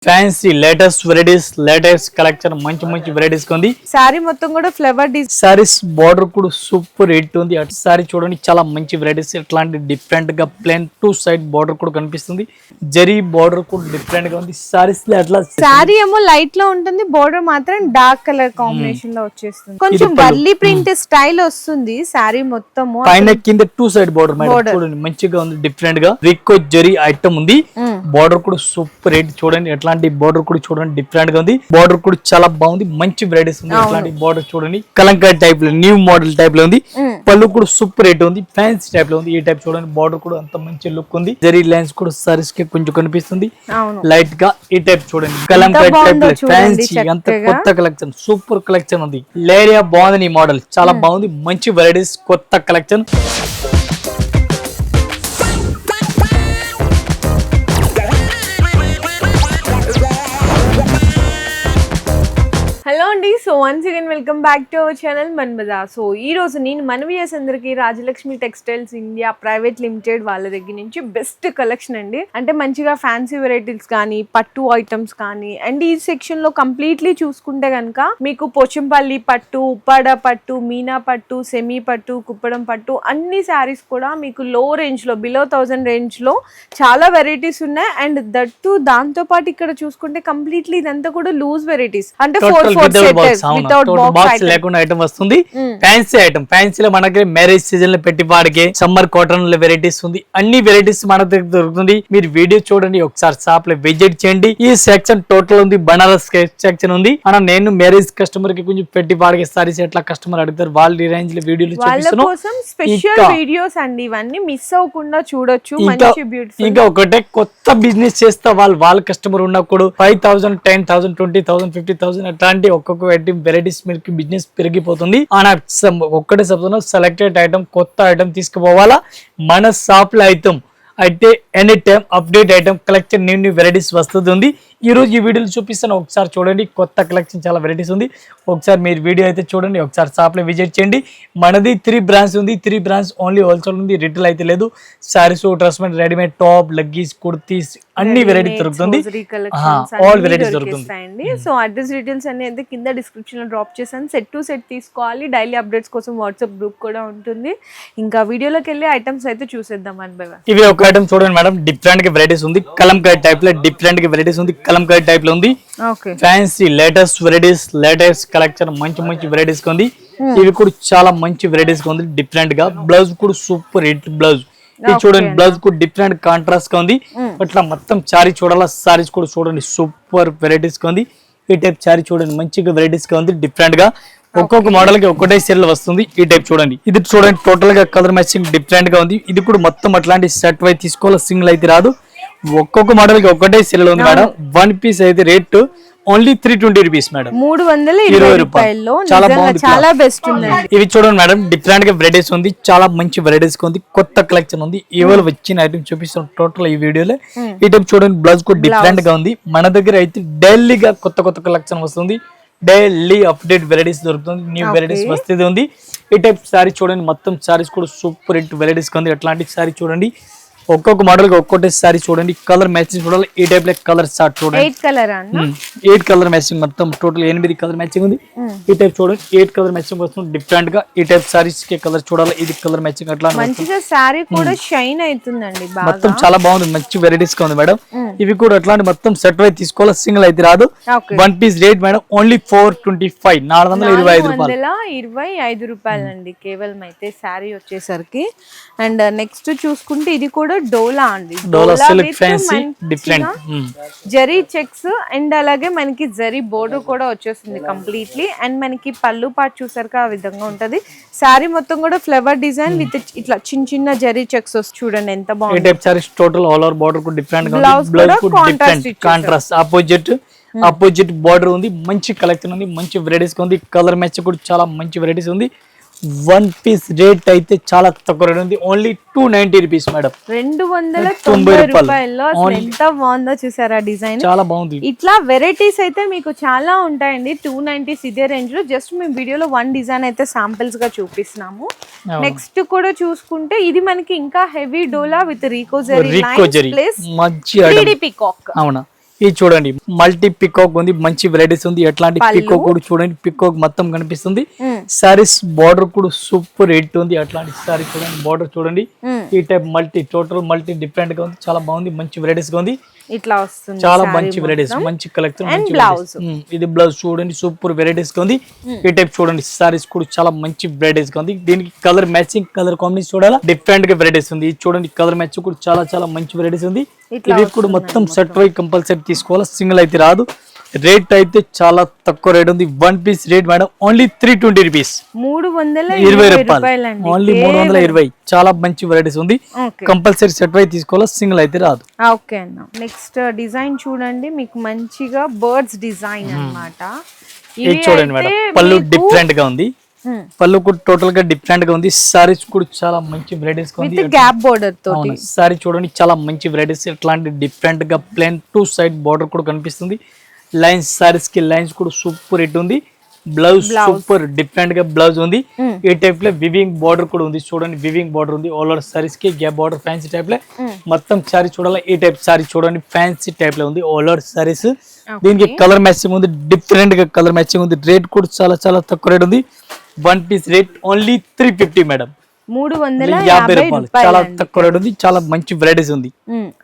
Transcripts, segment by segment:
Fancy latest varieties latest collection మంచి varieties ఉంది. Sorry మొత్తం కూడా ఫ్లవర్ డిజైన్ సారీస్ బార్డర్ కూడా సూపర్ హిట్ ఉంది. అటు సారీ చూడండి చాలా మంచి వెరైటీస్. ఇట్లాంటి డిఫరెంట్ గా ప్లేన్ టూ సైడ్ బార్డర్ కూడా కనిపిస్తుంది. జరీ బార్డర్ కూడా డిఫరెంట్ గా ఉంది. సారీస్ లో అట్లా సారీ ఏమో లైట్ లో ఉంటుంది, బార్డర్ మాత్రం డార్క్ కలర్ కాంబినేషన్ లో వచ్చేస్తుంది. కొంచెం వర్లీ ప్రింట్ స్టైల్ వస్తుంది సారీ మొత్తము. పైన కింద టూ సైడ్ బార్డర్ చూడండి మంచిగా ఉంది. డిఫరెంట్ గా రికో జరీ ఐటమ్ ఉంది. బార్డర్ కూడా సూపర్ హిట్ చూడండి. ఎట్లాంటి బార్డర్ కూడా చూడండి డిఫరెంట్ గా ఉంది. బార్డర్ కూడా చాలా బాగుంది. మంచి వెరైటీస్ ఉంది. ఇట్లాంటి బార్డర్ చూడండి కలంకారీ టైప్ లో న్యూ మోడల్ టైప్ లో ఉంది. పళ్ళు కూడా సూపర్ హిట్ ఉంది. ఫ్యాన్సీ టైప్ లో ఉంది. ఈ టైప్ చూడండి బార్డర్ కూడా అంత మంచి లుక్ ఉంది. జరీ లైన్స్ కూడా సారీస్ కి కొంచెం కనిపిస్తుంది లైట్ గా. ఈ టైప్ చూడండి కలంకారీ టైప్ లో ఫ్యాన్సీ అంత కొత్త కలెక్షన్ సూపర్ కలెక్షన్ ఉంది. లేరియా బాగుంది. ఈ మోడల్ చాలా బాగుంది. మంచి వెరైటీస్ కొత్త కలెక్షన్. హలో అండి, so once again welcome back to our channel మన బజార్. సో ఈ రోజు నేను మన వ్యూయర్స్ అందరికి Rajalakshmi textiles India private limited వాళ్ళ దగ్గర నుంచి బెస్ట్ కలెక్షన్ అండి. అంటే మంచిగా ఫ్యాన్సీ వెరైటీస్ కానీ పట్టు ఐటమ్స్ కానీ, అండ్ ఈ సెక్షన్ లో కంప్లీట్లీ చూసుకుంటే కనుక మీకు పోచంపల్లి పట్టు, ఉప్పాడ పట్టు, మీనా పట్టు, సెమీ పట్టు, కుప్పడం పట్టు అన్ని శారీస్ కూడా మీకు లో రేంజ్ లో బిలో 1000 రేంజ్ లో చాలా వెరైటీస్ ఉన్నాయి. అండ్ దట్టు దాంతో పాటు ఇక్కడ చూసుకుంటే కంప్లీట్లీ ఇదంతా కూడా లూజ్ వెరైటీస్, అంటే బాక్స్ లేకుండా ఐటమ్ వస్తుంది. Fancy item. ఫ్యాన్సీలో మనకి మ్యారేజ్ సీజన్ లో పెట్టి వాడికి సమ్మర్ కాటన్ లో వెరైటీస్ ఉంది. అన్ని వెరైటీస్ మన దగ్గర దొరుకుతుంది. మీరు వీడియో చూడండి, ఒకసారి షాప్ లో విజిట్ చేయండి. ఈ సెక్షన్ టోటల్ ఉంది. బనారస్ సెక్షన్ ఉంది. నేను మ్యారేజ్ కస్టమర్ కి కొంచెం పెట్టి వాడికి సారీస్ ఎట్లా కస్టమర్ అడుగుతారు వాళ్ళ రేంజ్ లో వీడియోలు చూపిస్తున్నాను. స్పెషల్ వీడియోస్ అండి ఇవన్నీ, మిస్ అవ్వకుండా చూడొచ్చు. ఇంకా ఒకటే కొత్త బిజినెస్ చేస్తా వాళ్ళ కస్టమర్ ఉన్నప్పుడు 5000, 10,000, 20,000, 50,000 అట్లాంటి ఒక్కొక్క వెరైటీస్ మీకు బిజినెస్ పెరిగిపోతుంది. ఒక్కటే చెప్తున్నా, సెలెక్టెడ్ ఐటమ్ కొత్త ఐటమ్ తీసుకుపోవాలా మన షాప్ లో అయితే any time update item collection new varieties వస్తుంది. ఈ రోజు ఈ వీడియోలు చూపిస్తాను, ఒకసారి చూడండి. కొత్త కలెక్షన్ చాలా వెరైటీస్ ఉంది. ఒకసారి మీరు వీడియో అయితే చూడండి, ఒకసారి షాప్ లో విజిట్ చేయండి. మనది 3 బ్రాంచ్ ఉంది. 3 బ్రాంచ్ ఓన్లీ హోల్సేల్ ఉంది, రిటైల్ అయితే లేదు. సారీస్, డ్రెస్మెంట్, రెడీమేడ్, టాప్, లెగ్గీస్, కుర్తీస్ అన్ని వెరైటీస్ దొరుకుతుంది. ఆల్ వెరైటీస్ దొరుకుతుంది. సో అడ్రస్ డీటెయిల్స్ అనేది కింద డిస్క్రిప్షన్ లో డ్రాప్ చేశాను. సెట్ టు సెట్ తీసుకోవాలి. డైలీ అప్డేట్స్ కోసం వాట్సాప్ గ్రూప్ కూడా ఉంటుంది. ఇంకా వీడియోలోకి వెళ్ళి ఐటమ్స్ అయితే చూసేద్దాం వన్ బై వన్. ఇవి ఒక ఐటమ్ చూడండి మేడం, డిఫరెంట్ గా వెరైటీస్ ఉంది. కలంకారీ టైప్ లో డిఫరెంట్ గా వెరైటీస్ ఉంది. కలంకారీ టైప్ లో ఉంది. Fancy latest varieties latest collection మంచి వెరైటీస్ ఉంది. ఇవి కూడా చాలా మంచి వెరైటీస్ ఉంది. డిఫరెంట్ గా బ్లౌజ్ కూడా సూపర్ హిట్ బ్లౌజ్. ఇది చూడండి బ్లౌజ్ కూడా డిఫరెంట్ కాంట్రాస్ట్ గా ఉంది. అట్లా మొత్తం సారీ చూడాలా. సారీస్ కూడా చూడండి సూపర్ వెరైటీస్ గా ఉంది. ఈ టైప్ సారీ చూడండి మంచిగా వెరైటీస్ గా ఉంది. డిఫరెంట్ గా ఒక్కొక్క మోడల్ కి ఒక్కటే సీరియల్ వస్తుంది. ఈ టైప్ చూడండి. ఇది చూడండి టోటల్ గా కలర్ మ్యాచింగ్ డిఫరెంట్ గా ఉంది. ఇది కూడా మొత్తం అట్లాంటి సెట్ వై తీసుకోవాలి, సింగిల్ అయితే రాదు. ఒక్కొక్క మోడల్ కి ఒక్కటే సీరియల్ ఉంది మేడం. 1 పీస్ అయితే రేట్ ఓన్లీ 320 రూపీస్ మేడం. 320 రూపాయల్లో చాలా బెస్ట్ ఉంది. ఇవి చూడండి మేడం, డిఫరెంట్ గా వెరైటీస్ ఉంది. చాలా మంచి వెరైటీస్ ఉంది. కొత్త కలెక్షన్ ఉంది. ఇవాళ వచ్చిన ఐటమ్ చూపిస్తాం టోటల్ ఈ వీడియోలో. ఈ టైప్ చూడండి బ్లౌజ్ కూడా డిఫరెంట్ గా ఉంది. మన దగ్గర అయితే డైలీగా కొత్త కలెక్షన్ వస్తుంది. డైలీ అప్డేట్ వెరైటీస్ దొరుకుతుంది. న్యూ వెరైటీస్ వస్తుంది ఉంది. ఈ టైప్ సారీ చూడండి మొత్తం సారీస్ కూడా సూపర్ హిట్ వెరైటీస్ ఉంది. అట్లాంటి సారీ చూడండి. ఒక్కొక్క మోడల్ కి ఒక్కొక్కటి సారీ చూడండి. కలర్ మ్యాచింగ్ చూడాలి. ఈ టైప్ లో కలర్ షార్ట్ చూడండి. 8 కలర్ మ్యాచింగ్ మొత్తం టోటల్ 8 కలర్ మ్యాచింగ్ ఉంది. ఈ టైప్ చూడండి 8 కలర్ మ్యాచింగ్ వస్తుంది. డిఫరెంట్ గా ఈ టైప్ సారీస్ కి కలర్ చూడాలి. ఇది కలర్ మ్యాచింగ్ అట్లా మంచిగా సారీ కూడా షైన్ అవుతుందండి. మొత్తం చాలా బాగుంది. మంచి వెరైటీస్ గా ఉంది మేడం. ఇవి కూడా అట్లాంటి మొత్తం సెట్ వై తీసుకోవాలి, సింగిల్ అయితే రాదు. 1 పీస్ రేట్ మేడం ఓన్లీ 425, 425 రూపాయలండి కేవలం అయితే సారీ వచ్చేసరికి. అండ్ నెక్స్ట్ చూసుకుంటే ఇది కూడా డోలా అండి. డోలా silk fancy different zari checks and అలాగే మనకి జరీ బోర్డర్ కూడా వచ్చేస్తుంది కంప్లీట్లీ. అండ్ మనకి పళ్ళు పార్ట్ చూసారు ఆ విధంగా ఉంటది. సారీ మొత్తం కూడా ఫ్లవర్ డిజైన్ విత్ ఇట్లా చిన్న జరీ చెక్స్ చూడండి ఎంత బాగుంది. ఈ type saris total all over border కూడా డిఫరెంట్ గా ఉంది. బ్లౌజ్ కూడా డిఫరెంట్ కాంట్రాస్ట్ ఆపోజిట్ బోర్డర్ ఉంది. మంచి కలెక్షన్ ఉంది. మంచి వెరైటీస్ ఉంది. కలర్ మ్యాచ్ కూడా చాలా మంచి వెరైటీస్ ఉంది. 1 పీస్ రేట్ అయితే చాలా తక్కువ రేట్ ఉంది. Only 290 rupees madam. 290 రూపాయల్లో ఎంత బాగుందో చూసారా డిజైన్. చాలా బాగుంది. ఇట్లా వెరైటీస్ అయితే మీకు చాలా ఉంటాయండి. 290 ఇదే రేంజ్ లో. జస్ట్ మేము వీడియోలో 1 డిజైన్ అయితే శాంపిల్స్ గా చూపిస్తున్నాము. నెక్స్ట్ కూడా చూసుకుంటే ఇది మనకి ఇంకా heavy dola with Rico zari plus 3D peacock. అవునా, ఇది చూడండి మల్టీ పికాక్ ఉంది, మంచి వెరైటీస్ ఉంది. ఎట్లాంటి పికాక్ కూడా చూడండి, పికాక్ మొత్తం కనిపిస్తుంది. సారీస్ బార్డర్ కూడా సూపర్ హిట్ ఉంది. అట్లాంటి సారీ చూడండి, బార్డర్ చూడండి. ఈ type multi total multi different గా ఉంది, చాలా బాగుంది, మంచి వెరైటీస్ గా ఉంది. ఇట్లా వస్తుంది చాలా మంచి వెరైటీస్, మంచి కలెక్షన్. ఇది బ్లౌజ్ చూడండి, సూపర్ వెరైటీస్ గా ఉంది. ఈ టైప్ చూడండి, సారీస్ కూడా చాలా మంచి వెరైటీస్ గా ఉంది. దీనికి కలర్ మ్యాచింగ్, కలర్ కాంబినేషన్ చూడాలా, డిఫరెంట్ గా వెరైటీస్ ఉంది. ఇది చూడండి, కలర్ మ్యాచ్ కూడా చాలా చాలా మంచి వెరైటీస్ ఉంది. ఇది కూడా మొత్తం సెట్ వై కంపల్సరీ తీసుకోవాలా, సింగిల్ అయితే రాదు. రేట్ అయితే చాలా తక్కువ రేట్ ఉంది. One piece rate madam only 320 rupees, 320 రూపాయలు, ఓన్లీ 320. చాలా మంచి వెరైటీస్ ఉంది, కంపల్సరీ సెట్ వై తీసుకోవాలా, సింగిల్ అయితే రాదు. ఓకే అన్న, నెక్స్ట్ డిజైన్ చూడండి, మీకు మంచిగా బర్డ్స్ డిజైన్ అన్నమాట. ఇది చూడండి మేడం, పళ్ళు డిఫరెంట్ గా ఉంది, పళ్ళు కూడా టోటల్ గా డిఫరెంట్ గా ఉంది. సారీస్ కూడా చాలా మంచి వెరైటీస్ ఉంది, గ్యాప్ బోర్డర్ తోటి. సారీ చూడండి, చాలా మంచి వెరైటీస్. ఇట్లాంటి డిఫరెంట్ గా ప్లేన్ 2 సైడ్ బోర్డర్ కూడా కనిపిస్తుంది. లైన్స్, సారీస్ కి లైన్స్ కూడా సూపర్ హిట్ ఉంది. బ్లౌజ్ సూపర్ డిఫరెంట్ గా బ్లౌజ్ ఉంది. ఈ టైప్ లో వివింగ్ బార్డర్ కూడా ఉంది, చూడండి వివింగ్ బార్డర్ ఉంది. ఆల్ ఓవర్ సారీస్ కి గ్యాప్ బార్డర్ ఫ్యాన్సీ టైప్ లో మొత్తం సారీ చూడాలి. ఈ టైప్ సారీ చూడండి, ఫ్యాన్సీ టైప్ లో ఉంది ఆల్ ఓవర్ సారీస్. దీనికి కలర్ మ్యాచింగ్ ఉంది, డిఫరెంట్ గా కలర్ మ్యాచింగ్ ఉంది. రేట్ కూడా చాలా చాలా తక్కువ రేట్ ఉంది. One piece rate only 350 madam, 350 రూపాయలు, చాలా తక్కువ రేట్ ఉంది. చాలా మంచి వెరైటీస్ ఉంది.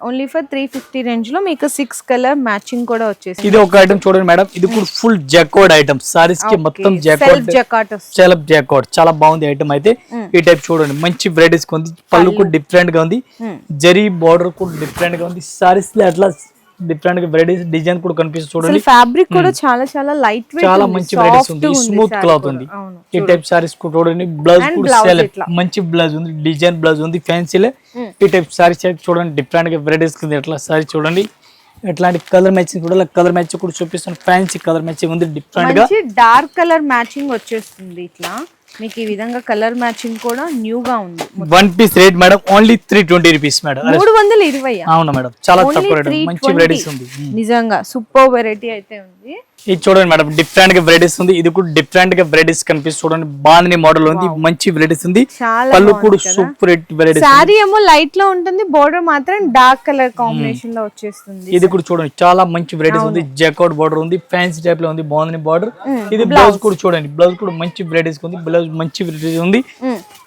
ఓన్లీ ఫర్ 350 రేంజ్ లో మీకు 6 కలర్ మ్యాచింగ్ కూడా వచ్చేసి. ఇది ఒక ఐటమ్ చూడండి మేడం, ఇది కూడా ఫుల్ జాకోడ్ ఐటమ్. సారీస్ కి మొత్తం జాకోడ్, చాలా బాగుంది ఐటమ్ అయితే. ఈ టైప్ చూడండి, మంచి వెరైటీస్ ఉంది. పళ్ళు కూడా డిఫరెంట్ గా ఉంది, జరీ బార్డర్ కూడా డిఫరెంట్ గా ఉంది. సారీస్ లో అట్లా డిఫరెంట్ గా వెరైటీస్ డిజైన్ కూడా కనిపిస్తుంది చూడండి. ఫ్యాబ్రిక్ కూడా చాలా చాలా లైట్ వెయిట్, చాలా మంచి వెరైటీస్ ఉంది, స్మూత్ క్లాత్ ఉంది. ఈ టైప్ సారీస్ కూడా చూడండి. బ్లౌజ్ కూడా మంచి బ్లౌజ్ ఉంది, డిజైన్ బ్లౌజ్ ఉంది ఫ్యాన్సీలో. ఈ టైప్ సారీస్ చూడండి, డిఫరెంట్ గా వెరైటీస్ ఉంది. ఎట్లా సారీ చూడండి, ఎట్లాంటి కలర్ మ్యాచింగ్ కూడా, కలర్ మ్యాచింగ్ కూడా చూపిస్తాను. ఫ్యాన్సీ కలర్ మ్యాచింగ్ ఉంది, డిఫరెంట్ గా డార్క్ కలర్ మ్యాచింగ్ వచ్చేస్తుంది. ఇట్లా మీకు ఈ విధంగా కలర్ మ్యాచింగ్ కూడా న్యూ గా ఉంది. One piece rate madam only 320 rupees madam, 320. అవును మేడం, చాలా తక్కువ రేట్, మంచి వెరైటీస్ ఉంది. నిజంగా సూపర్ వెరైటీ అయితే ఉంది. ఇది చూడండి మేడం, డిఫరెంట్ గా వెరైటీస్ ఉంది. ఇది కూడా డిఫరెంట్ గా వెరైటీస్ కనిపిస్తుంది చూడండి. బాందిని మోడల్ ఉంది, మంచి వెరైటీస్ ఉంది. పళ్ళు కూడా సూపర్ వెరైటీస్. సారీ ఏమో లైట్ లో ఉంటుంది, బోర్డర్ మాత్రం డార్క్ కలర్ కాంబినేషన్ లో వచ్చేస్తుంది. ఇది కూడా చూడండి, చాలా మంచి వెరైటీస్ ఉంది. జాకోట్ బోర్డర్ ఉంది, ఫ్యాన్సీ టైప్ లో ఉంది, బాందిని బోర్డర్. ఇది బ్లౌజ్ కూడా చూడండి, బ్లౌజ్ కూడా మంచి వెరైటీస్ ఉంది. బ్లౌజ్ మంచి వెరైటీస్ ఉంది.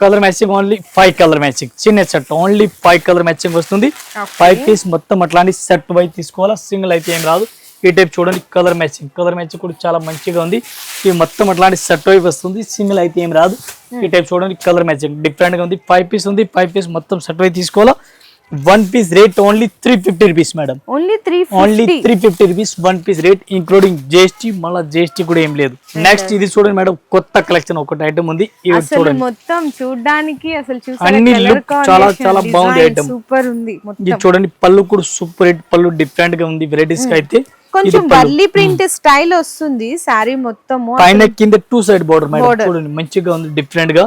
Colour matching only 5 colour matching, చిన్న సెట్ ఓన్లీ 5 కలర్ మ్యాచింగ్ వస్తుంది. 5 పీస్ మొత్తం అట్లాంటి సెట్ వై తీసుకోవాలా, సింగిల్ అయితే ఏం రాదు. ఈ టైప్ చూడండి, కలర్ మ్యాచింగ్ కూడా చాలా మంచిగా ఉంది. ఇది మొత్తం అట్లాంటి సెట్ వైపు వస్తుంది, సింగిల్ అయితే ఏం రాదు. ఈ టైప్ చూడండి, కలర్ మ్యాచింగ్ డిఫరెంట్ గా ఉంది. 5 పీస్ ఉంది, 5 పీస్ మొత్తం సెట్ వైపు తీసుకోవాలా. One piece rate only 350 rupees madam, only 350 rupees one piece rate, including GST. మళ్ళీ జిఎస్టీ కూడా ఏం లేదు. నెక్స్ట్ ఇది చూడండి మేడం, కొత్త కలెక్షన్ ఒకటి ఐటమ్ ఉంది. ఇది చూడండి, మొత్తం చూడడానికి అసలు అన్ని లుక్ చాలా చాలా బాగుంది ఐటమ్, సూపర్ ఉంది. ఇది చూడండి, పళ్ళు కూడా సూపర్ హిట్ పళ్ళు, డిఫరెంట్ గా ఉంది వెరైటీస్ కి అయితే. కొంచెం వల్లి ప్రింట్ స్టైల్ వస్తుంది సారీ మొత్తం, పైన కింద 2 సైడ్ బోర్డర్ మేడం, చూడండి మంచిగా ఉంది, డిఫరెంట్ గా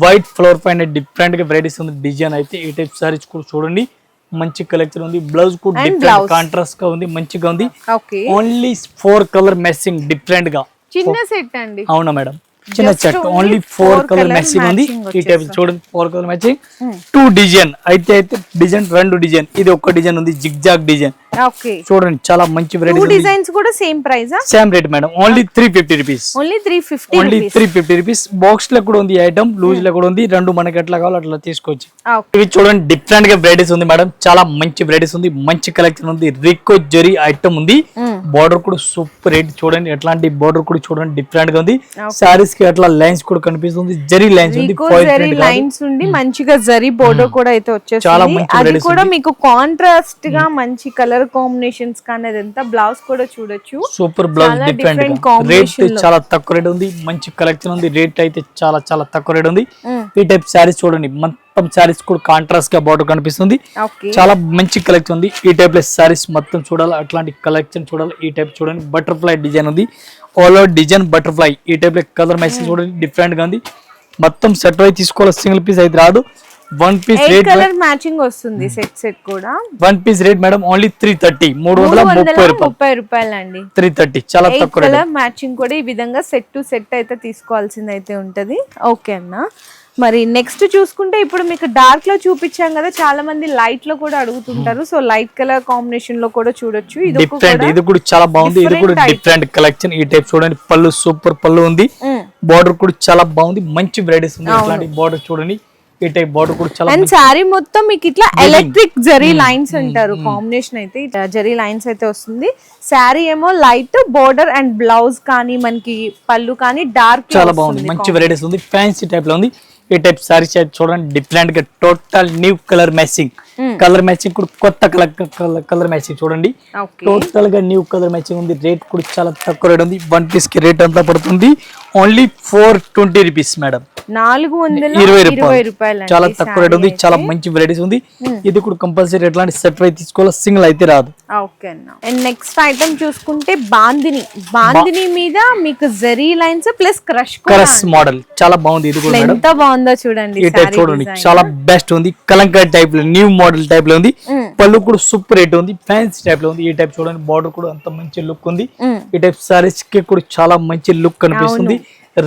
వైట్ ఫ్లవర్ పైన డిఫరెంట్ గా వెరైటీస్ ఉంది. డిజైన్ అయితే ఈ టైప్ సారీస్ కూడా చూడండి, మంచి కలెక్షన్ ఉంది. బ్లౌజ్ కూడా డిఫరెంట్ కాంట్రాస్ట్ గా ఉంది, మంచిగా ఉంది. ఓన్లీ 4 కలర్ మ్యాచింగ్ డిఫరెంట్ గా, చిన్న సెట్ అండి. అవునా మేడం, చిన్న సెట్ ఓన్లీ 4 కలర్ మ్యాచింగ్ ఉంది. ఈ టైప్ చూడండి, 4 కలర్ మ్యాచింగ్, 2 డిజైన్ అయితే డిజైన్ 2 డిజైన్. ఇది ఒక డిజైన్ ఉంది, జిగ్జాగ్ డిజైన్. చూడండి, చాలా మంచి వెరైటీ. డిజైన్స్ కూడా same price, same rate madam, only 350 rupees, only 350 rupees. Box లో కూడా ఉంది ఐటమ్, లూజ్ లో కూడా ఉంది, రెండు మనకి ఎట్లా కావాలో అట్లా తీసుకోవచ్చు. ఇవి చూడండి, డిఫరెంట్ గా వెరైటీస్ ఉంది మేడం, చాలా మంచి వెరైటీస్ ఉంది, మంచి కలెక్షన్ ఉంది. రికో జరీ ఐటమ్ ఉంది, బోర్డర్ కూడా సూపర్ రేట్. చూడండి, ఎట్లాంటి బోర్డర్ కూడా చూడండి, డిఫరెంట్ గా ఉంది. సారీస్ కి అట్లా లైన్స్ కూడా కనిపిస్తుంది, జరీ లైన్స్ ఉంది, లైన్స్ ఉండి మంచిగా జరీ బోర్డర్ కూడా అయితే వచ్చేస్తుంది. అది కూడా మీకు కాంట్రాస్ట్ గా మంచి కలర్ కాంబినేషన్స్ కానీ అదంతా బ్లౌజ్ కూడా చూడొచ్చు, సూపర్ బ్లౌజ్, డిఫరెంట్ రేట్ చాలా తక్కువ రేట్ ఉంది, మంచి కలెక్షన్ ఉంది. రేట్ అయితే చాలా చాలా తక్కువ రేట్ ఉంది. ఈ టైప్ సారీస్ చూడండి, మొత్తం సారీస్ కూడా కాంట్రాస్ట్ గా బార్డర్ కనిపిస్తుంది, చాలా మంచి కలెక్షన్ ఉంది. ఈ టైప్ లో సారీస్ మొత్తం చూడాలి, అట్లాంటి కలెక్షన్ చూడాలి. ఈ టైప్ చూడండి, బటర్ఫ్లై డిజైన్ ఉంది, ఆల్ ఓవర్ డిజైన్ బటర్ఫ్లై. ఈ టైప్ లో కలర్ మ్యాచింగ్ చూడండి, డిఫరెంట్ గా ఉంది. మొత్తం సెట్ అయి తీసుకోవాలి, సింగిల్ పీస్ అయితే రాదు. One piece rate colour matching వస్తుంది, సెట్ కూడా. One piece rate madam only 330, 330 రూపాయలు అండి, 330, చాలా తక్కువ. కలర్ మ్యాచింగ్ కూడా ఈ విధంగా సెట్ టు సెట్ అయితే తీసుకోవాల్సింది అయితే ఉంటది. ఓకే అన్న, మరి నెక్స్ట్ చూసుకుంటే ఇప్పుడు మీకు డార్క్ లో చూపించాం కదా, చాలా మంది లైట్ లో కూడా అడుగుతుంటారు. సో లైట్ కలర్ కాంబినేషన్ లో కూడా చూడొచ్చు. డిఫరెంట్, ఇది కూడా చాలా బాగుంది. ఇది కూడా డిఫరెంట్ కలెక్షన్. ఈ టైప్ చూడండి, పళ్ళు సూపర్ పళ్ళు ఉంది. బార్డర్ కూడా చాలా బాగుంది, మంచి వెరైటీస్ ఉంది. ఇట్లాంటి బార్డర్ చూడండి, ఈ టైప్ బార్డర్ కూడా చాలా. అండ్ సారీ మొత్తం మీకు ఇట్లా ఎలక్ట్రిక్ జరీ లైన్స్ అంటారు కాంబినేషన్ అయితే, ఇట్లా జరీ లైన్స్ అయితే వస్తుంది. సారీ ఏమో లైట్ బోర్డర్ అండ్ బ్లౌజ్ కానీ మనకి పళ్ళు కానీ డార్క్, చాలా బాగుంది, మంచి వెరైటీస్ ఉంది. ఫ్యాన్సీ టైప్ లో ఉంది. ఈ టైప్ సారీ చూడండి, డిఫరెంట్ గా total new colour matching. Colour matching కూడా కొత్త కలర్ మ్యాచింగ్ చూడండి, టోటల్ గా న్యూ కలర్ మ్యాచింగ్ ఉంది. రేట్ కూడా చాలా తక్కువ రేట్ ఉంది. 1 పీస్ కి రేట్ అంతా పడుతుంది ఓన్లీ 420 రూపీస్ మేడం. 420 రూపాయలు, చాలా తక్కువ రేట్ ఉంది. చాలా మంచి వెరైటీస్ ఉంది. ఇది కూడా కంపల్సరీ ఎట్లాంటి సెట్ అయితే తీసుకోవాలి, సింగిల్ అయితే రాదు. అండ్ నెక్స్ట్ ఐటమ్ చూసుకుంటే బాందిని మీద మీకు zari lines plus crush model చాలా బాగుంది. ఇది కూడా ఎంత బాగుందో చూడండి, ఈ టైప్ చూడండి, చాలా బెస్ట్ ఉంది. కలంకారీ టైప్ లో న్యూ మోడల్ టైప్ లో ఉంది. పళ్ళు కూడా సూపర్ రేట్ ఉంది, ఫ్యాన్సీ టైప్ లో ఉంది. ఈ టైప్ చూడండి, బార్డర్ కూడా అంత మంచి లుక్ ఉంది. ఈ టైప్ సారీస్ కి కూడా చాలా మంచి లుక్ కనిపిస్తుంది.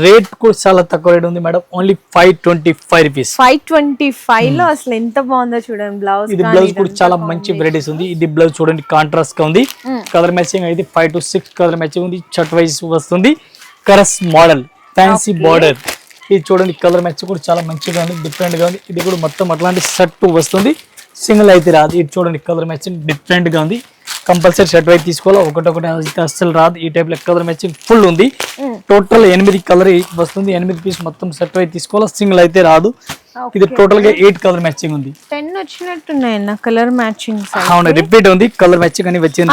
రేట్ కూడా చాలా తక్కువ రేట్ ఉంది మేడం, ఓన్లీ 525 రూపీస్. 525 లో అసలు ఎంత బాగుందో చూడండి. బ్లౌజ్, ఇది బ్లౌజ్ కూడా చాలా మంచి వెరైటీస్ ఉంది. ఇది బ్లౌజ్ చూడండి, కాంట్రాస్ట్ గా ఉంది. కలర్ మ్యాచింగ్ అయితే 5 to 6 కలర్ మ్యాచింగ్ ఉంది. షర్ట్ వైజ్ వస్తుంది. కరస్ మోడల్, ఫ్యాన్సీ బార్డర్. ఇది చూడండి, కలర్ మ్యాచింగ్ కూడా చాలా మంచిగా ఉంది, డిఫరెంట్ గా ఉంది. ఇది కూడా మొత్తం అట్లాంటి షర్ట్ వస్తుంది, సింగిల్ అయితే రాదు. ఇది చూడండి, కలర్ మ్యాచింగ్ డిఫరెంట్ గా ఉంది. కంపల్సరీ షర్ట్ వైపు తీసుకోవాలి, ఒకటి అయితే అస్సలు రాదు. ఈ టైప్ లో కలర్ మ్యాచింగ్ ఫుల్ ఉంది. టోటల్ 8 కలర్ వస్తుంది. 8 పీస్ మొత్తం సెట్ వైపు తీసుకోవాలి, సింగిల్ అయితే రాదు. ఇది టోటల్ గా 8 కలర్ మ్యాచింగ్ ఉంది. 10 వచ్చినట్టున్నాయి కలర్ మ్యాచింగ్. అవును, రిపీట్ ఉంది. కలర్ మ్యాచింగ్ అని వచ్చింది.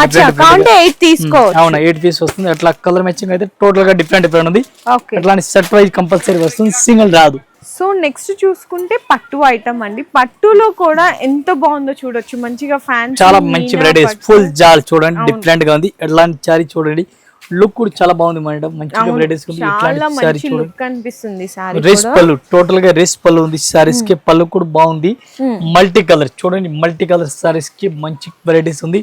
అవునా, 8 పీస్ వస్తుంది. అట్లా కలర్ మ్యాచింగ్ అయితే టోటల్ గా డిఫరెంట్ ఉంది. అట్లాంటి సెట్ వైజ్ కంపల్సరీ వస్తుంది, సింగిల్ రాదు. సో నెక్స్ట్ చూసుకుంటే పట్టు ఐటమ్ అండి. పట్టులో కూడా ఎంత బాగుందో చూడొచ్చు, మంచిగా ఫ్యాన్, చాలా మంచి వెరైటీస్. ఫుల్ జాల్ చూడండి, డిఫరెంట్ గా ఉంది. ఎట్లాంటి సారీ చూడండి, లుక్ కూడా చాలా బాగుంది మేడం, మంచిగా వెరైటీస్ ఉంది. చాలా మంచి లుక్ కనిపిస్తుంది సారీ. రేస్ పళ్ళు, టోటల్ గా రేస్ పళ్ళు ఉంది. సారీస్ కి పళ్ళు కూడా బాగుంది. మల్టీ కలర్ చూడండి, మల్టీ కలర్ సారీస్ కి మంచి వెరైటీస్ ఉంది.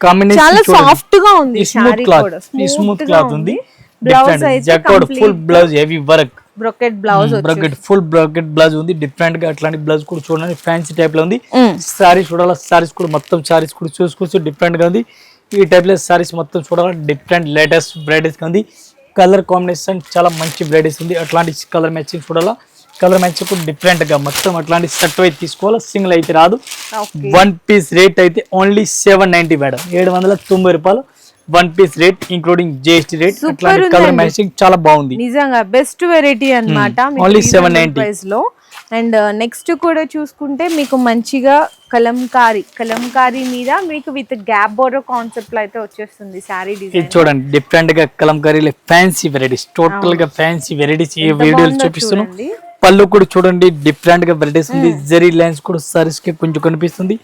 కాంబినేషన్ చాలా సాఫ్ట్ గా ఉంది, స్మూత్ క్లాత్ ఉంది. Different jacket, full blouse, heavy work, brocade blouse, full brocade blouse ఉంది. డిఫరెంట్ గా అట్లాంటి బ్లౌజ్ కూడా చూడండి, ఫ్యాన్సీ టైప్ లో ఉంది. సారీ చూడాలి, సారీస్ కూడా మొత్తం సారీస్ కూడా చూసుకోవచ్చు, డిఫరెంట్ గా ఉంది. ఈ టైప్ లో సారీస్ మొత్తం చూడాలి, డిఫరెంట్ లేటెస్ట్ వెరైటీస్ గా ఉంది. కలర్ కాంబినేషన్ చాలా మంచి వెరైటీస్ ఉంది. అట్లాంటి కలర్ మ్యాచింగ్ చూడాలా, కలర్ మ్యాచింగ్ కూడా డిఫరెంట్ గా మొత్తం అట్లాంటి సెట్ అయితే తీసుకోవాలి, సింగిల్ అయితే రాదు. 1 పీస్ రేట్ అయితే ఓన్లీ 790 మేడం, 790 రూపాయలు. 1 piece rate including GST rate. అట్లాంటి కలర్ మ్యాచింగ్ చాలా బాగుంది, నిజంగా బెస్ట్ వెరైటీ అన్నమాట. ఓన్లీ 790 లో. అండ్ నెక్స్ట్ కూడా చూసుకుంటే మీకు మంచిగా కలంకారీ మీద మీకు విత్ గ్యాప్ బోర్డర్ కాన్సెప్ట్ లో అయితే వచ్చేస్తుంది సారీ డిజైన్. ఇది చూడండి, డిఫరెంట్ గా కలంకారీలో ఫ్యాన్సీ వెరైటీస్, టోటల్ గా ఫ్యాన్సీ వెరైటీస్ ఈ వీడియోలో చూపిస్తున్నాం. పళ్ళు కూడా చూడండి, డిఫరెంట్ గా వెరైటీస్ ఉంది. జరీ లైన్స్ కూడా సారీస్ కి కొంచెం కనిపిస్తుంది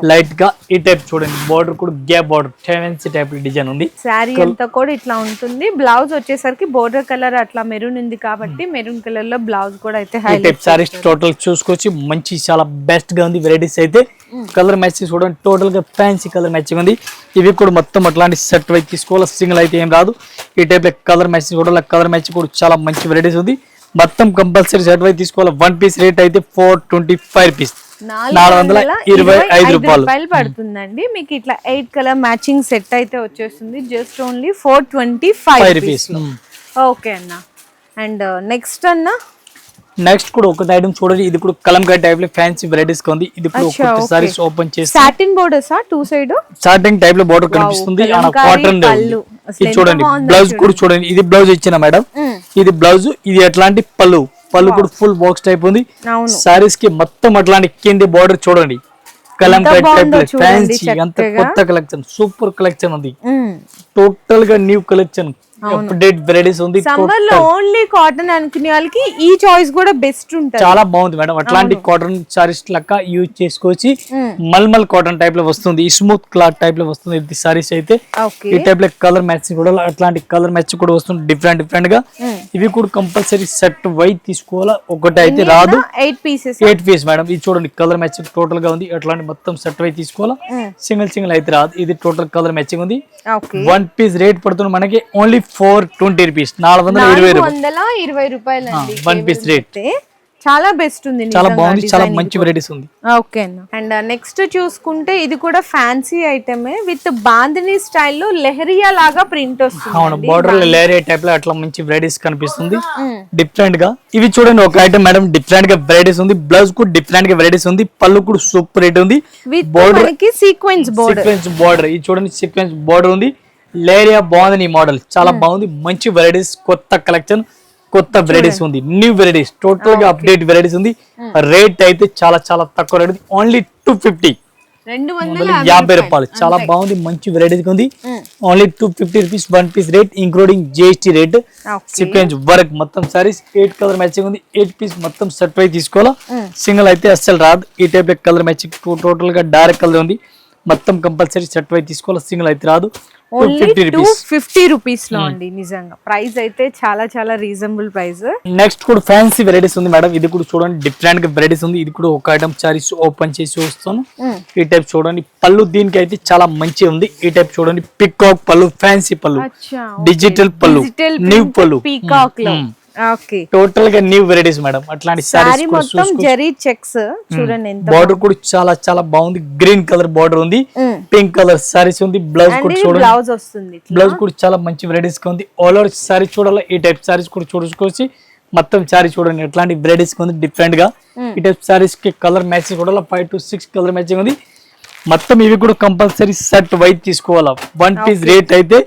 లైట్ గా. ఈ టైప్ చూడండి, బార్డర్ కూడా gap border, fancy type design ఉంది. సారీ అంతా కూడా ఇట్లా ఉంటుంది. బ్లౌజ్ వచ్చేసరికి బోర్డర్ కలర్ అట్లా మెరూన్ ఉంది కాబట్టి మెరూన్ కలర్ లో బ్లౌజ్ కూడా అయితే హైలైట్. సారీస్ టోటల్ చూసుకోవచ్చు, మంచి చాలా బెస్ట్ గా ఉంది వెరైటీస్ అయితే. కలర్ మ్యాచింగ్ చూడండి, టోటల్ గా ఫ్యాన్సీ కలర్ మ్యాచింగ్ ఉంది. ఇవి కూడా మొత్తం అట్లాంటి సెట్ వైపు తీసుకోవాలి, సింగిల్ అయితే ఏం రాదు. ఈ టైప్ లో కలర్ మ్యాచింగ్ చూడాలి, కలర్ మ్యాచింగ్ కూడా చాలా మంచి వెరైటీస్ ఉంది. మొత్తం కంపల్సరీ సెట్ వైపు తీసుకోవాలి. 1 పీస్ రేట్ అయితే 425 రూపీస్, 425 రూపాయలు పడుతుందండి. మీకు ఇట్లా 8 కలర్ మ్యాచింగ్ సెట్ అయితే వచ్చేస్తుంది, జస్ట్ ఓన్లీ 425 రూపీస్. ఓకే అన్న. అండ్ నెక్స్ట్ నెక్స్ట్ కూడా ఒక ఐటమ్ చూడండి, ఇది కూడా కలంకారీ టైప్ లో ఫ్యాన్సీ వెరైటీస్ ఉంది. ఇది కూడా ఒక సారీస్ ఓపెన్ చేసి satin borders two side satin type లో బోర్డర్ కనిపిస్తుంది. కాటన్ ఇది చూడండి, బ్లౌజ్ కూడా చూడండి, ఇది బ్లౌజ్ ఇచ్చిన మేడం, ఇది బ్లౌజ్, ఇది ఎట్లాంటి పళ్ళు కూడా ఫుల్ బాక్స్ టైప్ ఉంది. సారీస్ కి మొత్తం అట్లాంటి కింది బోర్డర్ చూడండి, కలంకారీ టైప్ లో ఫ్యాన్సీ, అంత కొత్త కలెక్షన్, సూపర్ కలెక్షన్ ఉంది. టోటల్ గా న్యూ కలెక్షన్, అప్డేట్ వెరైటీస్ ఉంది. సమ్మర్ లో ఓన్లీ కాటన్ అనుకునే వాళ్ళకి ఈ చాయిస్ కూడా బెస్ట్ ఉంటుంది, చాలా బాగుంది మేడం. అట్లాంటి కాటన్ సారీస్ లెక్క యూజ్ చేసుకోవచ్చు. మల్మల్ కాటన్ టైప్ లో వస్తుంది, స్మూత్ క్లాత్ టైప్ లో వస్తుంది ఇది సారీస్ అయితే. ఈ టైప్ లో కలర్ మ్యాచింగ్ కూడా అట్లాంటి కలర్ మ్యాచింగ్ కూడా వస్తుంది, డిఫరెంట్ గా. ఇవి కూడా కంపల్సరీ సెట్ వైజ్ తీసుకోవాలా, ఒకటి అయితే రాదు. 8 పీస్ మేడం. ఇది చూడండి, కలర్ మ్యాచింగ్ టోటల్ గా ఉంది. అట్లాంటి మొత్తం సెట్ వైజ్ తీసుకోవాలా, సింగిల్ అయితే రాదు. ఇది టోటల్ కలర్ మ్యాచింగ్ ఉంది. 1 పీస్ రేట్ పడుతుంది మనకి ఓన్లీ 420 రూపీస్, 420 రూపాయలు. 1 పీస్ రేట్. చాలా బెస్ట్ ఉంది చాలా బాగుంది, చాలా మంచి వెరైటీస్ ఉంది. ఓకే అన్న. అండ్ నెక్స్ట్ చూసుకుంటే ఇది కూడా ఫ్యాన్సీ ఐటమే విత్ బాందిని స్టైల్లో లెహరియా లాగా ప్రింట్ వస్తుంది. అవును, బార్డర్ లేరియా టైప్ లో అట్లా మంచి వెరైటీస్ కనిపిస్తుంది డిఫరెంట్ గా. ఇవి చూడండి ఒక ఐటమ్ మేడం, డిఫరెంట్ గా వెరైటీస్ ఉంది. బ్లౌజ్ కూడా డిఫరెంట్ గా వెరైటీస్ ఉంది. పళ్ళు కూడా సూపర్ రేట్ ఉంది. బోర్డర్ సీక్వెన్స్ బోర్డర్ ఇది చూడండి, సీక్వెన్స్ బోర్డర్ ఉంది. లేరియా బాగుంది, ఈ మోడల్ చాలా బాగుంది. మంచి వెరైటీస్, కొత్త కలెక్షన్, కొత్త వెరైటీస్ ఉంది. న్యూ వెరైటీస్, టోటల్ గా అప్డేట్ వెరైటీస్ ఉంది. రేట్ అయితే చాలా చాలా తక్కువ రేట్, ఓన్లీ 250 రూపాయలు. చాలా బాగుంది, మంచి వెరైటీస్ ఉంది. Only 250 rupees one piece rate, including GST rate. Sequence work మొత్తం సారీస్ 8 కలర్ మ్యాచింగ్ ఉంది. 8 పీస్ మొత్తం సెట్ వై తీసుకోవాలా, సింగిల్ అయితే అస్సలు రాదు. ఈ టైప్ కలర్ మ్యాచింగ్ టోటల్ గా డార్క్ కలర్ ఉంది. మొత్తం కంపల్సరీ సెట్ వై తీసుకోవాలా, సింగిల్ అయితే రాదు. 250 రూపీస్ లో అండి. నిజంగా ప్రైస్ అయితే చాలా చాలా రీజనబుల్ ప్రైస్. నెక్స్ట్ కూడా ఫ్యాన్సీ వెరైటీస్ ఉంది మేడం. ఇది కూడా చూడండి, డిఫరెంట్ గా వెరైటీస్ ఉంది. ఇది కూడా ఒక ఐటమ్ సారీస్ ఓపెన్ చేసి వస్తాను. ఈ టైప్ చూడండి, పళ్ళు దీనికి అయితే చాలా మంచి ఉంది. ఈ టైప్ చూడండి, పికాక్ పళ్ళు, ఫ్యాన్సీ పళ్ళు, డిజిటల్ పళ్ళు, న్యూ పళ్ళు, పీకాక్ లో టోటల్ గా న్యూ వెరైటీస్ మేడం. అట్లాంటి సారీ మొత్తం జరీ చెక్స్ చూడండి, ఎంత బార్డర్ కూడా చాలా చాలా బాగుంది. గ్రీన్ కలర్ బార్డర్ ఉంది, పింక్ కలర్ సారీస్ ఉంది. బ్లౌజ్ కూడా చూడండి, బ్లౌజ్ వస్తుంది. బ్లౌజ్ కూడా చాలా మంచి వెరైటీస్ ఉంది. ఆల్ ఓవర్ సారీ చూడాలి, ఈ టైప్ సారీస్ కూడా చూసుకోవచ్చు. మొత్తం సారీ చూడండి, ఎట్లాంటి వెరైటీస్ ఉంది డిఫరెంట్ గా. ఈ టైప్ సారీస్ కి కలర్ మ్యాచింగ్ చూడాలి, 5 to 6 కలర్ మ్యాచింగ్ ఉంది. మొత్తం ఇవి కూడా కంపల్సరీ సెట్ వైట్ తీసుకోవాలా. వన్ పీస్ రేట్ అయితే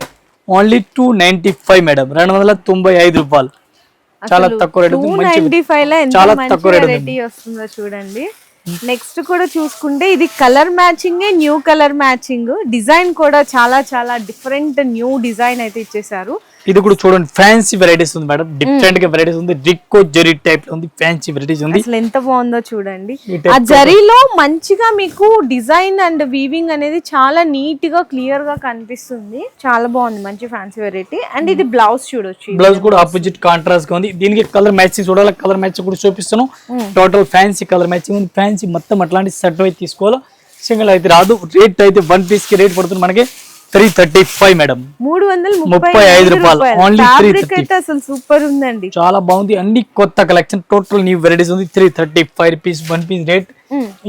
ఓన్లీ 295 మేడం, 295 రూపాయలు. చాలా తక్కువ రేట్, 295 లో ఎంత మంచి వెరైటీ వస్తుందో చూడండి. నెక్స్ట్ కూడా చూసుకుంటే ఇది colour matching, new colour matching. Design కూడా చాలా చాలా డిఫరెంట్ న్యూ డిజైన్ అయితే ఇచ్చేసారు. ఇది కూడా చూడండి, ఫ్యాన్సీ వెరైటీస్ ఉంది మేడం. డిఫరెంట్ గా వెరైటీస్ ఉంది. రిక్కో జరీ టైప్ లో ఉంది, ఫ్యాన్సీ వెరైటీస్ ఉంది. అసలు ఎంత బాగుందో చూడండి. ఆ జరీలో మంచిగా మీకు డిజైన్ అండ్ వీవింగ్ అనేది చాలా నీట్ గా క్లియర్ గా కనిపిస్తుంది. చాలా బాగుంది, మంచి ఫ్యాన్సీ వెరైటీ. అండ్ ఇది బ్లౌజ్ చూడొచ్చు, బ్లౌజ్ కూడా ఆపోజిట్ కాంట్రాస్ట్ గా ఉంది. దీనికి కలర్ మ్యాచింగ్ చూడాలి, కలర్ మ్యాచింగ్ కూడా చూపిస్తాను. టోటల్ ఫ్యాన్సీ కలర్ మ్యాచింగ్ ఉంది. ఫ్యాన్సీ మొత్తం అట్లాంటి సెట్ అయితే తీసుకోవాలి, సింగిల్ అయితే రాదు. రేట్ అయితే వన్ పీస్ కి రేట్ పడుతుంది మనకి 335 మేడం, 335 రూపాయలు. ఓన్లీ 335. అసలు సూపర్ ఉందండి, చాలా బాగుంది. అన్ని కొత్త కలెక్షన్, టోటల్ న్యూ వెరైటీస్ ఉంది. 335 rupees one piece rate,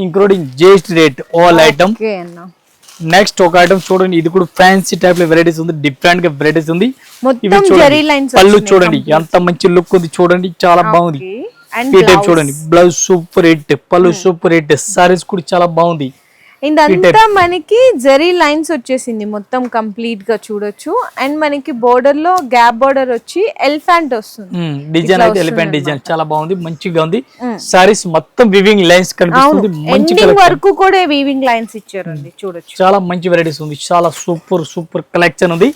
including GST rate all item. Next ఒక ఐటమ్ చూడండి, ఇది కూడా ఫ్యాన్సీ టైప్ లో వెరైటీస్ ఉంది. డిఫరెంట్ గా వెరైటీస్ ఉంది. ఇవి చూడండి, పళ్ళు చూడండి ఎంత మంచి లుక్ ఉంది చూడండి, చాలా బాగుంది. ఈ టైప్ చూడండి, బ్లౌజ్ సూపర్ హిట్, పళ్ళు సూపర్ హిట్, సారీస్ కూడా చాలా బాగుంది. ఇదంతా మనకి జరీ లైన్స్ వచ్చేసింది మొత్తం కంప్లీట్ గా చూడొచ్చు. అండ్ మనకి బోర్డర్ లో గ్యాప్ బోర్డర్ వచ్చి ఎలిఫెంట్ వస్తుంది. డిజైన్ అయితే ఎలిఫెంట్ డిజైన్ చాలా బాగుంది, మంచిగా ఉంది. సారీస్ మొత్తం వీవింగ్ లైన్స్ కనిపిస్తుంది. మంచి వరకు కూడా వీవింగ్ లైన్స్ ఇచ్చారండి, చూడొచ్చు. చాలా మంచి వెరైటీస్ ఉంది, చాలా సూపర్ సూపర్ కలెక్షన్ ఉంది.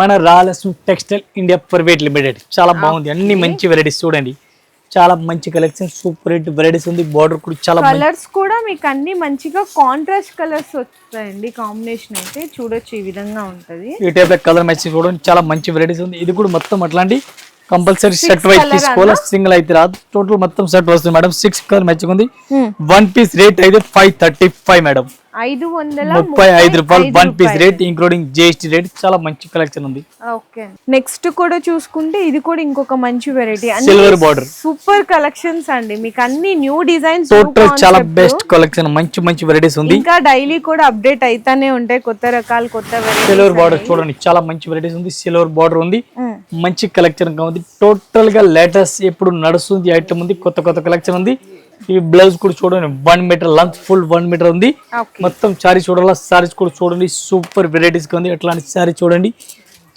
మన Rayalaseema textile India private limited చాలా బాగుంది. అన్ని మంచి వెరైటీస్ చూడండి, చాలా మంచి కలెక్షన్, సూపర్ హిట్ వెరైటీస్ ఉంది. బార్డర్ కూడా చాలా కలర్స్ కూడా మీకు అన్ని మంచిగా కాంట్రాస్ట్ కలర్స్ వస్తాయండి. కాంబినేషన్ అయితే చూడొచ్చు, ఈ విధంగా ఉంటది. ఈ టైప్ కలర్ మ్యాచింగ్ చూడండి, చాలా మంచి వెరైటీస్ ఉంది. ఇది కూడా మొత్తం అట్లాంటి కంపల్సరీ సెట్ వైజ్ తీసుకోవాలి, సింగిల్ అయితే రాదు. టోటల్ మొత్తం సెట్ వస్తుంది మేడం. 6 కలర్ మ్యాచింగ్ ఉంది. వన్ పీస్ రేట్ అయితే 535 మేడం, 535 రూపాయలు one piece rate, including GST rate. చాలా మంచి కలెక్షన్ ఉంది. నెక్స్ట్ కూడా చూసుకుంటే ఇది కూడా ఇంకొక మంచి variety, silver border, super collections అండి. మీకు అన్ని న్యూ డిజైన్స్, టోటల్ చాలా బెస్ట్ కలెక్షన్, మంచి మంచి వెరైటీస్ ఉంది. ఇంకా డైలీ కూడా అప్డేట్ అయితానే ఉంటాయి, కొత్త రకాలు, కొత్త వెరైటీస్. సిల్వర్ బార్డర్ చూడండి, చాలా మంచి వెరైటీస్ ఉంది. సిల్వర్ బార్డర్ ఉంది, మంచి కలెక్షన్ గా ఉంది. టోటల్ గా లేటెస్ట్ ఎప్పుడు నడుస్తుంది ఐటమ్ ఉంది, కొత్త కొత్త కలెక్షన్ ఉంది. ఈ బ్లౌజ్ కూడా చూడండి, 1 మీటర్ లెంత్, ఫుల్ 1 మీటర్ ఉంది. మొత్తం సారీ చూడాలా, సారీస్ కూడా చూడండి, సూపర్ వెరైటీస్ ఉంది. అట్లాంటి సారీ చూడండి,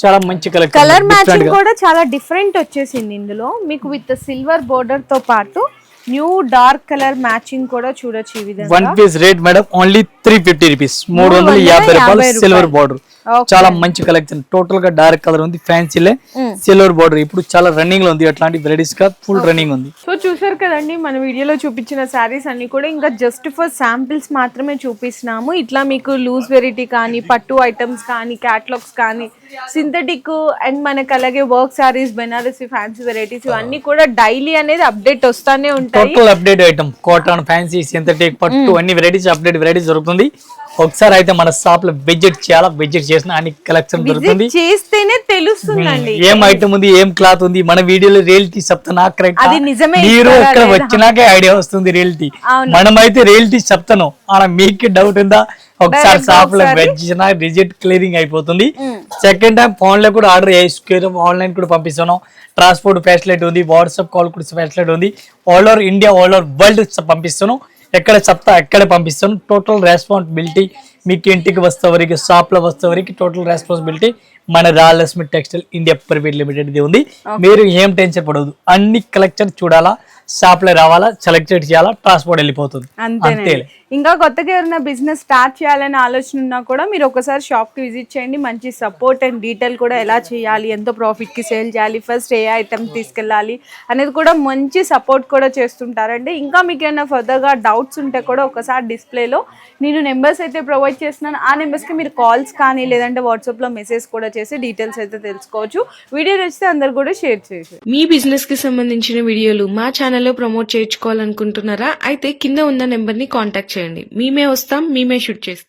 చాలా మంచి కలెక్షన్. కలర్ మ్యాచింగ్ కూడా చాలా డిఫరెంట్ వచ్చేసింది ఇందులో మీకు, విత్ సిల్వర్ బోర్డర్ తో పాటు న్యూ డార్క్ కలర్ మ్యాచింగ్ కూడా చూడొచ్చు. ఈ విధంగా one piece rate madam only 350 rupees, 350 రూపాయలు. సిల్వర్ బార్డర్, చాలా మంచి కలెక్షన్. టోటల్ గా డార్క్ కలర్ ఉంది, ఫ్యాన్సీలే సిల్వర్ బార్డర్. ఇప్పుడు చాలా రన్నింగ్ లో ఉంది, అట్లాంటి వెరైటీస్ గా ఫుల్ రన్నింగ్ ఉంది. సో చూసారు కదండి, మన వీడియోలో చూపించిన శారీస్ అన్ని కూడా ఇంకా జస్ట్ ఫర్ శాంపిల్స్ మాత్రమే చూపిస్తున్నాము. ఇట్లా మీకు లూజ్ వెరైటీ కానీ, పట్టు ఐటమ్స్ కానీ, క్యాటలాగ్స్ కానీ, సింథటిక్ అండ్ మనకి అలాగే work saris, Banarasi, fancy varieties ఇవన్నీ కూడా డైలీ అనేది అప్డేట్ వస్తానే ఉంటాయి. Total update item, cotton, fancy, synthetic, పట్టు అన్ని వెరైటీస్ అప్డేట్ వెరైటీస్ దొరుకుతుంది. ఒకసారి అయితే మన షాప్ లో విజిట్ చేయాలా, విజిట్ చేసిన అన్ని కలెక్షన్ దొరుకుతుంది. చేస్తేనే తెలుస్తుందండి ఏం ఐటమ్ ఉంది, ఏం క్లాత్ ఉంది, మన వీడియోలో రియాలిటీ చెప్తానా కరెక్ట్, అది నిజమే మీరు ఇస్తారా ఇక్కడ లేదా? వచ్చినాకే ఐడియా వస్తుంది రియాలిటీ. అవును. మనమైతే రియాలిటీ చెప్తాను, అలా మీకు డౌట్ ఉందా ఒకసారి Direct షాప్ లో ఒకసారి. వెచ్చిన రిజిట్ క్లియరింగ్ అయిపోతుంది. సెకండ్ టైం ఫోన్ లో కూడా ఆర్డర్ చేసుకోవడం, ఆన్లైన్ కూడా పంపిస్తున్నాం. ట్రాన్స్పోర్ట్ ఫెసిలిటీ ఉంది, వాట్సాప్ కాల్ కూడా ఫెసిలిటీ ఉంది. All over India, all over world పంపిస్తున్నాం. ఎక్కడ చెప్తా అక్కడే పంపిస్తాను. టోటల్ రెస్పాన్సిబిలిటీ మీకు ఇంటికి వస్తే వరకు, షాప్ లో వస్తే వరకు టోటల్ రెస్పాన్సిబిలిటీ మన Rayalakshmi textile India private limited the ఉంది. మీరు ఏం టెన్షన్ పడదు, అన్ని కలెక్షన్ చూడాలా, షాప్ లో రావాలా, సెలెక్టెడ్ చేయాలా, ట్రాన్స్పోర్ట్ వెళ్ళిపోతుంది అంతే. అంతేనండి. ఇంకా కొత్తగా ఎవరైనా బిజినెస్ స్టార్ట్ చేయాలనే ఆలోచన ఉన్నా కూడా మీరు ఒకసారి షాప్ కి విజిట్ చేయండి. మంచి సపోర్ట్ అండ్ డీటెయిల్ కూడా ఎలా చేయాలి, ఎంతో ప్రాఫిట్ కి సేల్ చేయాలి, ఫస్ట్ ఏ ఐటమ్ తీసుకెళ్ళాలి అనేది కూడా మంచి సపోర్ట్ కూడా చేస్తుంటారండి. ఇంకా మీకు ఏమైనా ఫర్దర్ గా డౌట్స్ ఉంటే కూడా ఒకసారి డిస్ప్లేలో నేను నెంబర్స్ అయితే ప్రొవైడ్ చేస్తున్నాను. ఆ నెంబర్స్ కి మీరు కాల్స్ కానీ లేదంటే వాట్సాప్ లో మెసేజ్ కూడా చేసి డీటెయిల్స్ అయితే తెలుసుకోవచ్చు. వీడియో నచ్చితే అందరు కూడా షేర్ చేసి మీ బిజినెస్ కి సంబంధించిన వీడియోలు మా ఛానల్లో ప్రమోట్ చేయించుకోవాలనుకుంటున్నారా? అయితే కింద ఉన్న నెంబర్ ని కాంటాక్ట్ చేయండి. మేమే వస్తాం, మేమే షూట్ చేస్తాం.